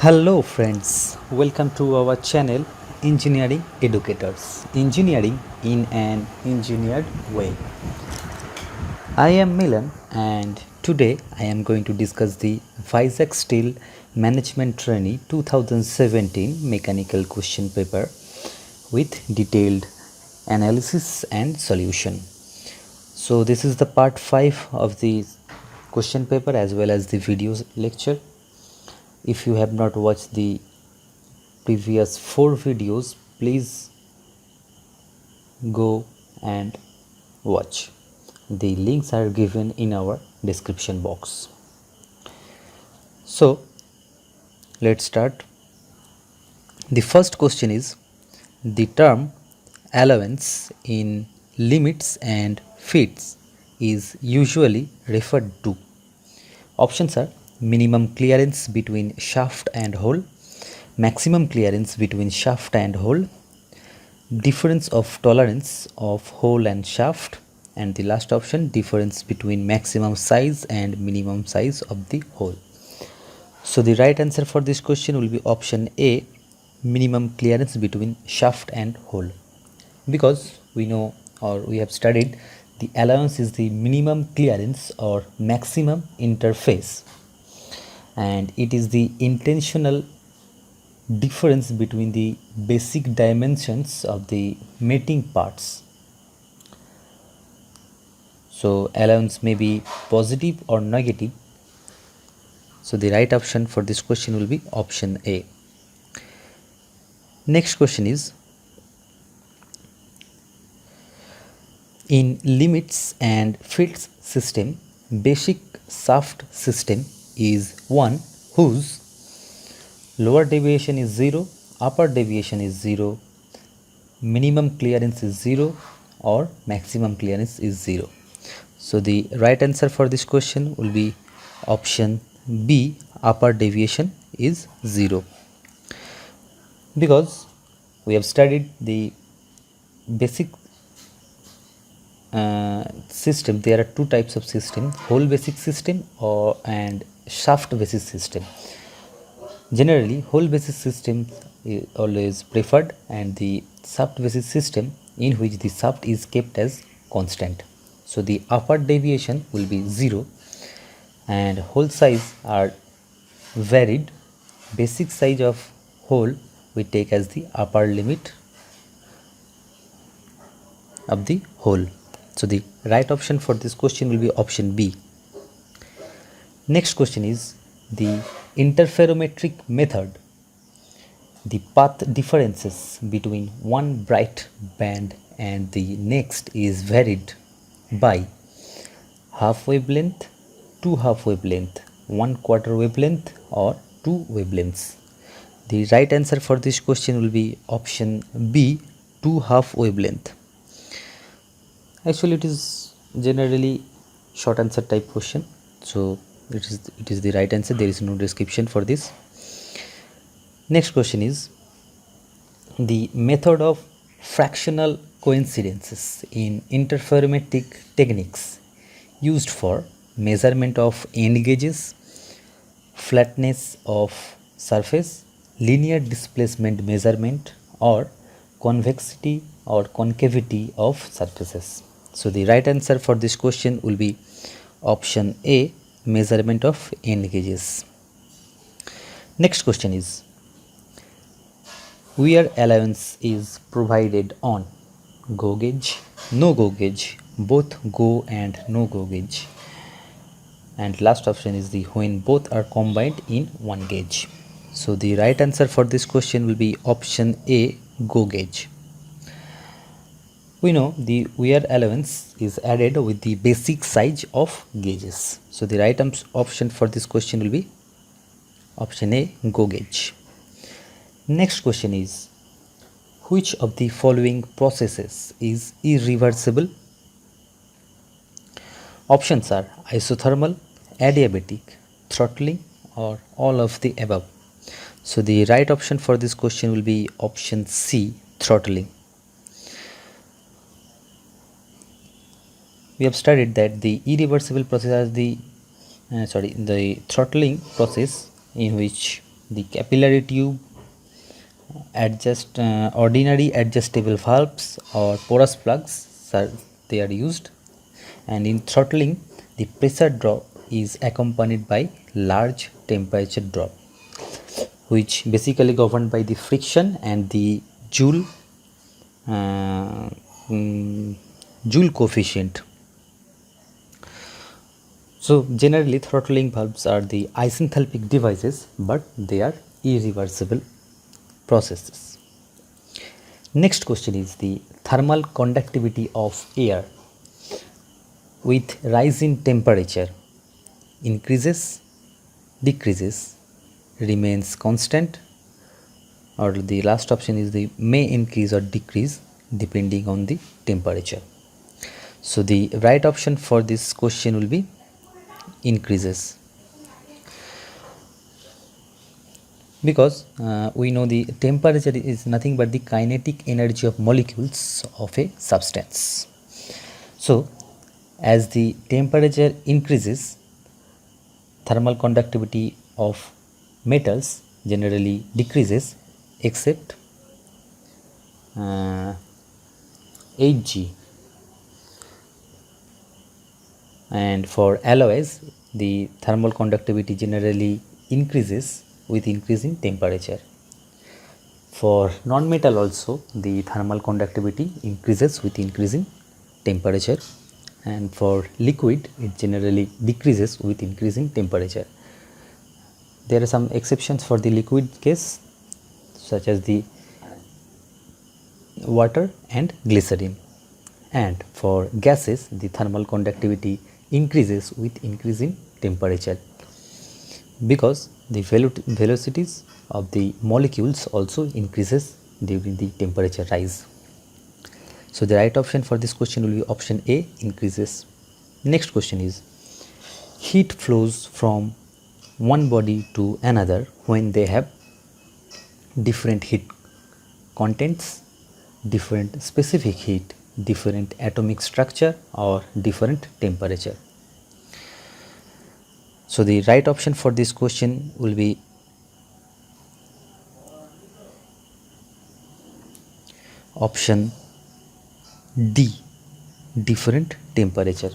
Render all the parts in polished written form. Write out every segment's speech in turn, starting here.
Hello friends, welcome to our channel Engineering Educators, Engineering in an Engineered Way. I am Milan and today I am going to discuss the VIZAG Steel Management Trainee 2017 Mechanical Question Paper with detailed analysis and solution. So this is the part 5 of the question paper as well as the video lecture. If you have not watched the previous 4 videos, please go and watch. The links are given in our description box. So let's start. The first question is, the term allowance in limits and fits is usually referred to. Options are minimum clearance between shaft and hole, maximum clearance between shaft and hole, difference of tolerance of hole and shaft, and the last option, difference between maximum size and minimum size of the hole. So the right answer for this question will be option A, minimum clearance between shaft and hole, because we know or we have studied the allowance is the minimum clearance or maximum interface, and it is the intentional difference between the basic dimensions of the mating parts. So allowance may be positive or negative. So the right option for this question will be option A. Next question is, in limits and fields system, basic shaft system is one whose lower deviation is 0, upper deviation is 0, minimum clearance is 0 or maximum clearance is 0. So the right answer for this question will be option B, upper deviation is 0, because we have studied the basic system. There are two types of system, hole basic system and shaft basis system. Generally hole basis system is always preferred, and the shaft basis system in which the shaft is kept as constant. So the upper deviation will be 0 and hole size are varied. Basic size of hole we take as the upper limit of the hole. So the right option for this question will be option B. Next question is, the interferometric method, the path differences between one bright band and the next is varied by half wavelength, 2 half wavelength, 1/4 wavelength or 2 wavelengths. The right answer for this question will be option B, 2 half wavelength. Actually it is generally short answer type question, so it is the right answer. There is no description for this. Next question is, the method of fractional coincidences in interferometric techniques used for measurement of end gauges, flatness of surface, linear displacement measurement or convexity or concavity of surfaces. So the right answer for this question will be option A, measurement of end gauges. Next question is, wear allowance is provided on go gauge, no go gauge, both go and no go gauge, and last option is the when both are combined in one gauge. So the right answer for this question will be option A, go gauge. We know the wear allowance is added with the basic size of gauges. So the right option for this question will be option A, go gauge. Next question is, which of the following processes is irreversible? Options are isothermal, adiabatic, throttling or all of the above. So the right option for this question will be option C, throttling. We have studied that the irreversible process is the throttling process, in which the capillary tube, ordinary adjustable valves or porous plugs they are used. And in throttling, the pressure drop is accompanied by large temperature drop, which basically governed by the friction and the uh, mm, Joule coefficient. So generally throttling valves are the isenthalpic devices, but they are irreversible processes. Next question is the thermal conductivity of air with rise in temperature increases, decreases, remains constant, or the last option is the may increase or decrease depending on the temperature. So the right option for this question will be increases, because we know the temperature is nothing but the kinetic energy of molecules of a substance. So as the temperature increases, thermal conductivity of metals generally decreases except Hg, and for alloys the thermal conductivity generally increases with increasing temperature. For non-metal also the thermal conductivity increases with increasing temperature, and for liquid it generally decreases with increasing temperature. There are some exceptions for the liquid case, such as the water and glycerin, and for gases the thermal conductivity increases with increasing temperature, because the velocities of the molecules also increases during the temperature rise. So the right option for this question will be option A, increases. Next question is, heat flows from one body to another when they have different heat contents, different specific heat, different atomic structure, or different temperature. So the right option for this question will be option D, different temperature.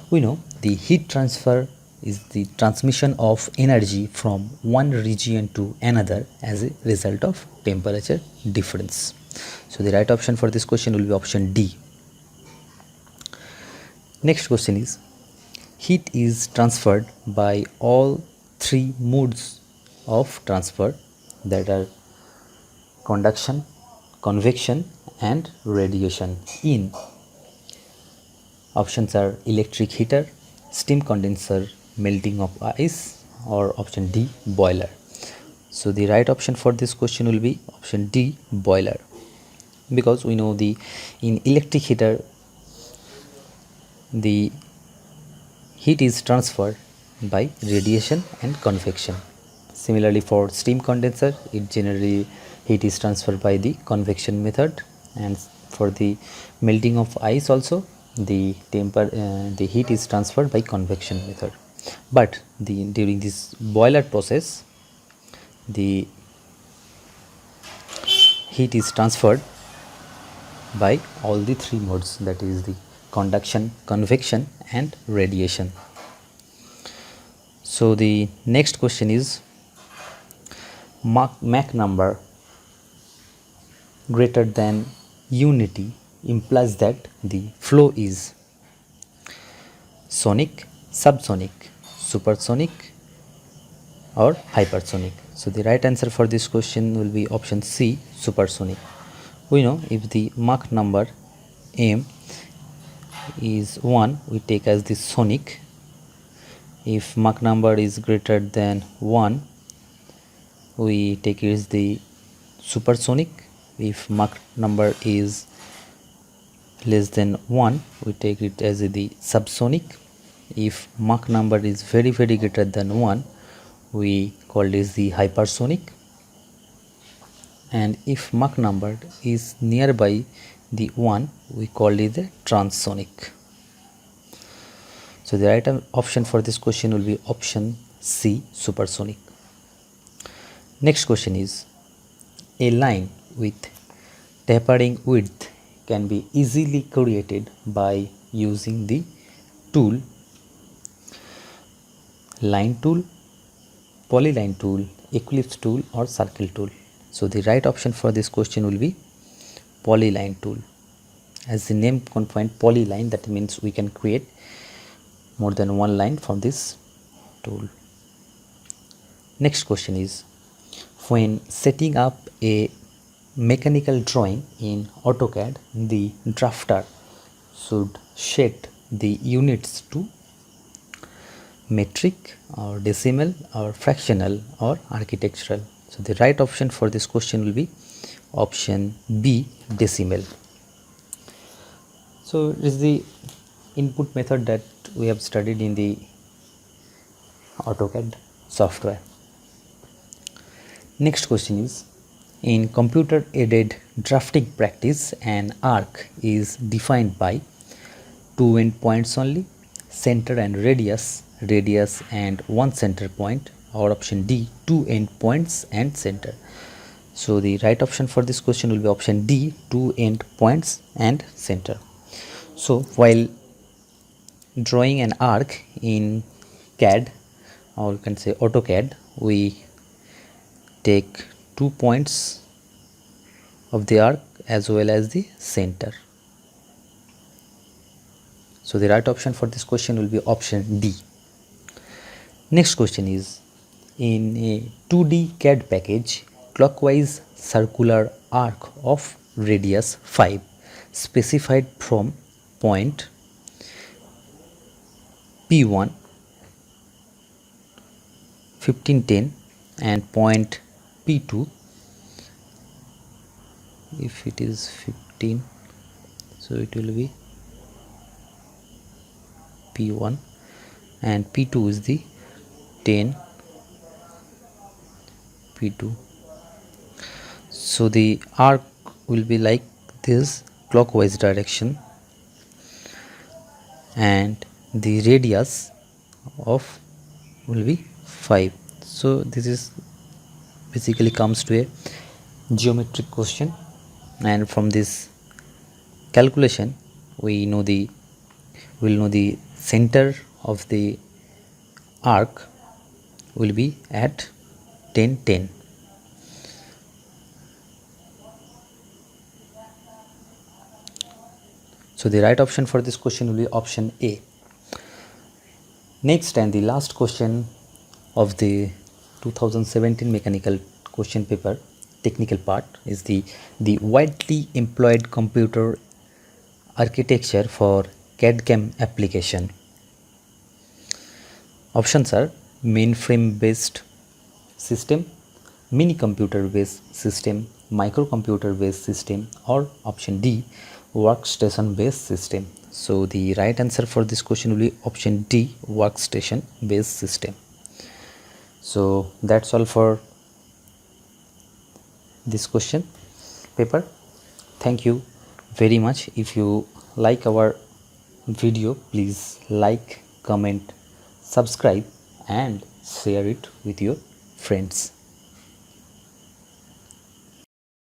We know the heat transfer is the transmission of energy from one region to another as a result of temperature difference. So the right option for this question will be option D. Next question is, heat is transferred by all three modes of transfer, that are conduction, convection and radiation, in options are electric heater, steam condenser, melting of ice, or option D, boiler. So the right option for this question will be option D, boiler, because we know the in electric heater the heat is transferred by radiation and convection. Similarly for steam condenser, it generally heat is transferred by the convection method, and for the melting of ice also the heat is transferred by convection method. But during this boiler process the heat is transferred by all the three modes, that is the conduction, convection and radiation. So the next question is, Mach number greater than unity implies that the flow is sonic, subsonic, supersonic or hypersonic. So the right answer for this question will be option C, supersonic. We know if the Mach number m is 1, we take as the sonic. If Mach number is greater than 1, we take it as the supersonic. If Mach number is less than 1, we take it as the subsonic. If Mach number is very greater than 1, we call this the hypersonic. And if Mach number is nearby the 1, we call it the transonic. So the right option for this question will be option C, supersonic. Next question is, a line with tapering width can be easily created by using the tool line tool, polyline tool, eclipse tool or circle tool. So the right option for this question will be polyline tool. As the name confines polyline, that means we can create more than one line from this tool. Next question is, when setting up a mechanical drawing in AutoCAD, the drafter should set the units to metric or decimal or fractional or architectural. So the right option for this question will be option B, decimal. So it is the input method that we have studied in the AutoCAD software. Next question is, in computer aided drafting practice, an arc is defined by two endpoints only, center and radius, radius and one center point, or option D, two endpoints and center. So the right option for this question will be option D, two endpoints and center. So while drawing an arc in CAD, or you can say AutoCAD, we take 2 points of the arc as well as the center. So the right option for this question will be option D. Next question is, in a 2D CAD package, clockwise circular arc of radius 5 specified from point P1 1510 and point P2, if it is 15, so it will be P1 and P2 is the 10 P2. So the arc will be like this, clockwise direction, and the radius of will be 5. So this is basically comes to a geometric question, and from this calculation we know the center of the arc will be at 10 10. So the right option for this question will be option A. Next and the last question of the 2017 mechanical question paper technical part is the widely employed computer architecture for CAD/CAM application. Options are mainframe based system, mini computer based system, microcomputer based system, or option D, workstation based system. So the right answer for this question will be option D, workstation based system. So that's all for this question paper. Thank you very much. If you like our video, please like, comment, subscribe and share it with your friends.